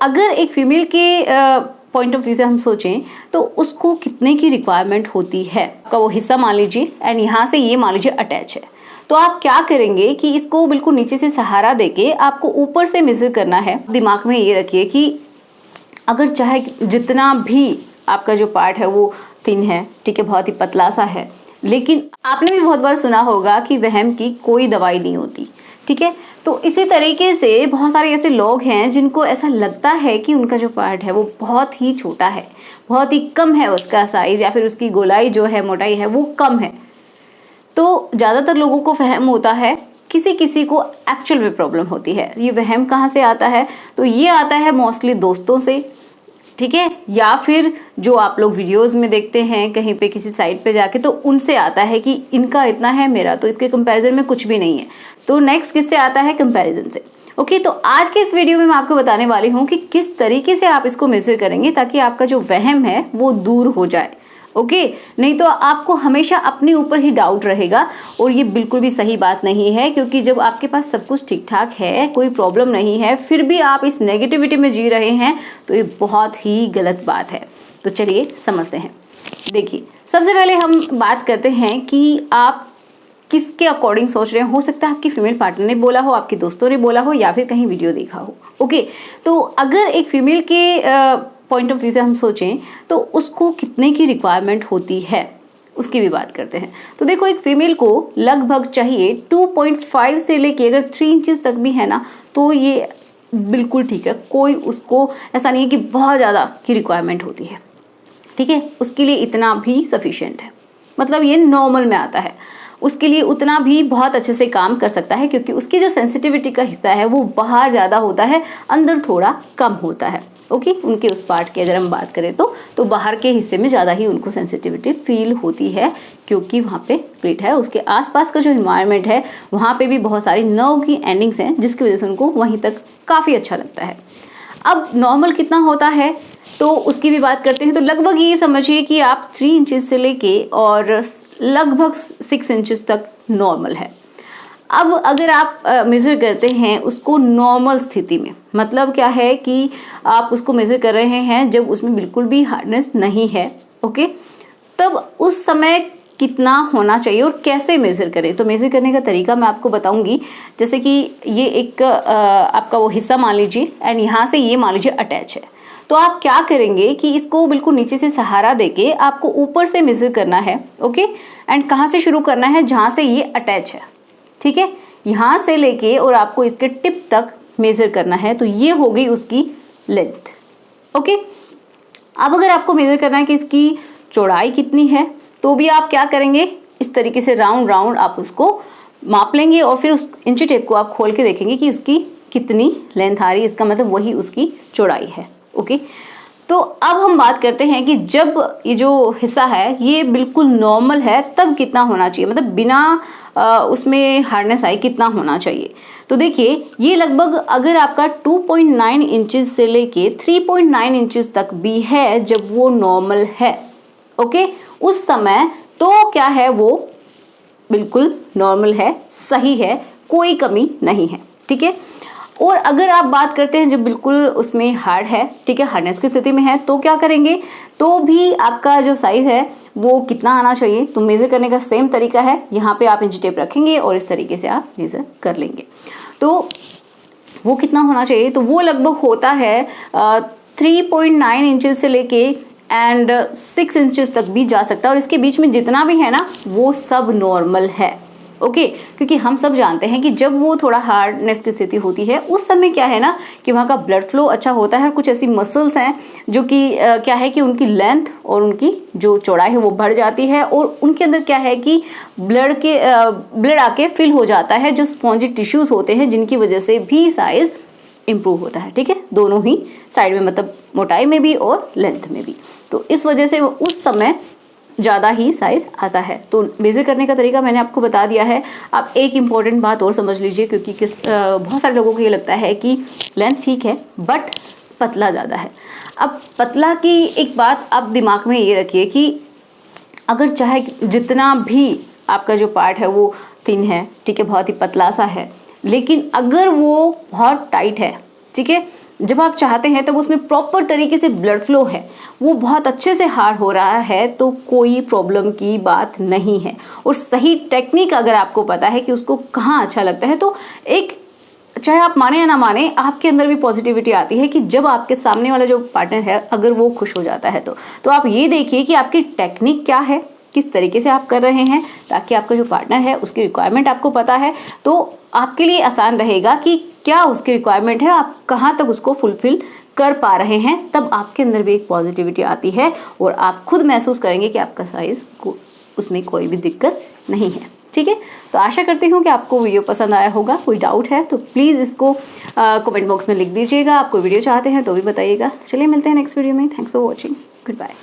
अगर एक फीमेल के पॉइंट ऑफ व्यू से हम सोचें तो उसको कितने की रिक्वायरमेंट होती है का वो हिस्सा मान लीजिए, एंड यहाँ से ये मान लीजिए अटैच है, तो आप क्या करेंगे कि इसको बिल्कुल नीचे से सहारा देके आपको ऊपर से मेजर करना है। दिमाग में ये रखिए कि अगर चाहे जितना भी आपका जो पार्ट है वो थिन है, ठीक है, बहुत ही पतला सा है, लेकिन आपने भी बहुत बार सुना होगा कि वहम की कोई दवाई नहीं होती, ठीक है। तो इसी तरीके से बहुत सारे ऐसे लोग हैं जिनको ऐसा लगता है कि उनका जो पार्ट है वो बहुत ही छोटा है, बहुत ही कम है उसका साइज, या फिर उसकी गोलाई जो है, मोटाई है वो कम है। तो ज़्यादातर लोगों को वहम होता है, किसी किसी को एक्चुअल में प्रॉब्लम होती है। ये वहम कहाँ से आता है? तो ये आता है मोस्टली दोस्तों से, ठीक है, या फिर जो आप लोग वीडियोस में देखते हैं कहीं पे किसी साइट पे जाके, तो उनसे आता है कि इनका इतना है, मेरा तो इसके कंपैरिजन में कुछ भी नहीं है। तो नेक्स्ट किससे आता है? कंपैरिजन से। ओके, तो आज के इस वीडियो में मैं आपको बताने वाली हूँ कि किस तरीके से आप इसको मेजर करेंगे ताकि आपका जो वहम है वो दूर हो जाए। ओके, नहीं तो आपको हमेशा अपने ऊपर ही डाउट रहेगा, और ये बिल्कुल भी सही बात नहीं है, क्योंकि जब आपके पास सब कुछ ठीक ठाक है, कोई प्रॉब्लम नहीं है, फिर भी आप इस नेगेटिविटी में जी रहे हैं, तो ये बहुत ही गलत बात है। तो चलिए समझते हैं। देखिए, सबसे पहले हम बात करते हैं कि आप किसके अकॉर्डिंग सोच रहे हैं। हो सकता है आपकी फीमेल पार्टनर ने बोला हो, आपके दोस्तों ने बोला हो, या फिर कहीं वीडियो देखा हो। ओके, तो अगर एक फीमेल के पॉइंट ऑफ व्यू से हम सोचें तो उसको कितने की रिक्वायरमेंट होती है, उसकी भी बात करते हैं। तो देखो, एक फीमेल को लगभग चाहिए 2.5 से लेके अगर 3 इंचेस तक भी है ना, तो ये बिल्कुल ठीक है। कोई उसको ऐसा नहीं है कि बहुत ज़्यादा की रिक्वायरमेंट होती है, ठीक है, उसके लिए इतना भी सफिशिएंट है, मतलब ये नॉर्मल में आता है, उसके लिए उतना भी बहुत अच्छे से काम कर सकता है, क्योंकि उसकी जो सेंसिटिविटी का हिस्सा है वो बाहर ज़्यादा होता है, अंदर थोड़ा कम होता है। ओके, उनके उस पार्ट की अगर हम बात करें तो बाहर के हिस्से में ज़्यादा ही उनको सेंसिटिविटी फील होती है, क्योंकि वहाँ पे प्लेट है, उसके आसपास का जो इन्वायरमेंट है वहाँ पे भी बहुत सारी नर्व की एंडिंग्स हैं, जिसकी वजह से उनको वहीं तक काफ़ी अच्छा लगता है। अब नॉर्मल कितना होता है तो उसकी भी बात करते हैं। तो लगभग ये समझिए कि आप 3 इंचेस से लेके और लगभग 6 इंचेस तक नॉर्मल है। अब अगर आप मेज़र करते हैं उसको नॉर्मल स्थिति में, मतलब क्या है कि आप उसको मेज़र कर रहे हैं जब उसमें बिल्कुल भी हार्डनेस नहीं है, ओके, तब उस समय कितना होना चाहिए और कैसे मेज़र करें। तो मेज़र करने का तरीका मैं आपको बताऊंगी। जैसे कि ये एक आपका वो हिस्सा मान लीजिए, एंड यहाँ से ये मान लीजिए अटैच है, तो आप क्या करेंगे कि इसको बिल्कुल नीचे से सहारा देके आपको ऊपर से मेज़र करना है। ओके, एंड कहाँ से शुरू करना है? जहाँ से ये अटैच है, ठीक है, यहाँ से लेके और आपको इसके टिप तक मेजर करना है। तो ये हो गई उसकी लेंथ। ओके, अब अगर आपको मेजर करना है कि इसकी चौड़ाई कितनी है, तो भी आप क्या करेंगे, इस तरीके से राउंड राउंड आप उसको माप लेंगे, और फिर उस इंची टेप को आप खोल के देखेंगे कि उसकी कितनी लेंथ आ रही है, इसका मतलब वही उसकी चौड़ाई है। ओके, तो अब हम बात करते हैं कि जब ये जो हिस्सा है ये बिल्कुल नॉर्मल है तब कितना होना चाहिए, मतलब बिना उसमें हार्डनेस आई कितना होना चाहिए। तो देखिए, ये लगभग अगर आपका 2.9 इंचेस से लेके 3.9 इंचेस तक भी है, जब वो नॉर्मल है, ओके, उस समय तो क्या है, वो बिल्कुल नॉर्मल है, सही है, कोई कमी नहीं है, ठीक है। और अगर आप बात करते हैं जब बिल्कुल उसमें हार्ड है, ठीक है, हार्डनेस की स्थिति में है, तो क्या करेंगे, तो भी आपका जो साइज है वो कितना आना चाहिए। तो मेजर करने का सेम तरीका है, यहाँ पे आप इंची टेप रखेंगे और इस तरीके से आप मेजर कर लेंगे। तो वो कितना होना चाहिए, तो वो लगभग होता है 3.9 इंचेस से लेके एंड 6 इंचेस तक भी जा सकता है, और इसके बीच में जितना भी है ना वो सब नॉर्मल है। ओके, क्योंकि हम सब जानते हैं कि जब वो थोड़ा हार्डनेस की स्थिति होती है उस समय क्या है ना कि वहाँ का ब्लड फ्लो अच्छा होता है, और कुछ ऐसी मसल्स हैं जो कि क्या है कि उनकी लेंथ और उनकी जो चौड़ाई है वो बढ़ जाती है, और उनके अंदर क्या है कि ब्लड आके फिल हो जाता है, जो स्पॉन्जी टिश्यूज होते हैं, जिनकी वजह से भी साइज इम्प्रूव होता है, ठीक है, दोनों ही साइड में, मतलब मोटाई में भी और लेंथ में भी। तो इस वजह से उस समय ज़्यादा ही साइज आता है। तो मेजर करने का तरीका मैंने आपको बता दिया है। आप एक इम्पॉर्टेंट बात और समझ लीजिए, क्योंकि बहुत सारे लोगों को ये लगता है कि लेंथ ठीक है बट पतला ज़्यादा है। अब पतला की एक बात आप दिमाग में ये रखिए कि अगर चाहे जितना भी आपका जो पार्ट है वो थिन है, ठीक है, बहुत ही पतला सा है, लेकिन अगर वो बहुत टाइट है, ठीक है, जब आप चाहते हैं तब उसमें प्रॉपर तरीके से ब्लड फ्लो है, वो बहुत अच्छे से हार्ड हो रहा है, तो कोई प्रॉब्लम की बात नहीं है। और सही टेक्निक अगर आपको पता है कि उसको कहाँ अच्छा लगता है, तो एक चाहे आप माने या ना माने, आपके अंदर भी पॉजिटिविटी आती है कि जब आपके सामने वाला जो पार्टनर है अगर वो खुश हो जाता है तो आप ये देखिए कि आपकी टेक्निक क्या है, किस तरीके से आप कर रहे हैं, ताकि आपका जो पार्टनर है उसकी रिक्वायरमेंट आपको पता है, तो आपके लिए आसान रहेगा कि क्या उसकी रिक्वायरमेंट है, आप कहाँ तक उसको फुलफिल कर पा रहे हैं। तब आपके अंदर भी एक पॉजिटिविटी आती है और आप खुद महसूस करेंगे कि आपका साइज उसमें कोई भी दिक्कत नहीं है। ठीक है, तो आशा करती हूँ कि आपको वीडियो पसंद आया होगा। कोई डाउट है तो प्लीज़ इसको कमेंट बॉक्स में लिख दीजिएगा। आप कोई वीडियो चाहते हैं तो भी बताइएगा। चलिए मिलते हैं नेक्स्ट वीडियो में। Thanks for watching. Good bye.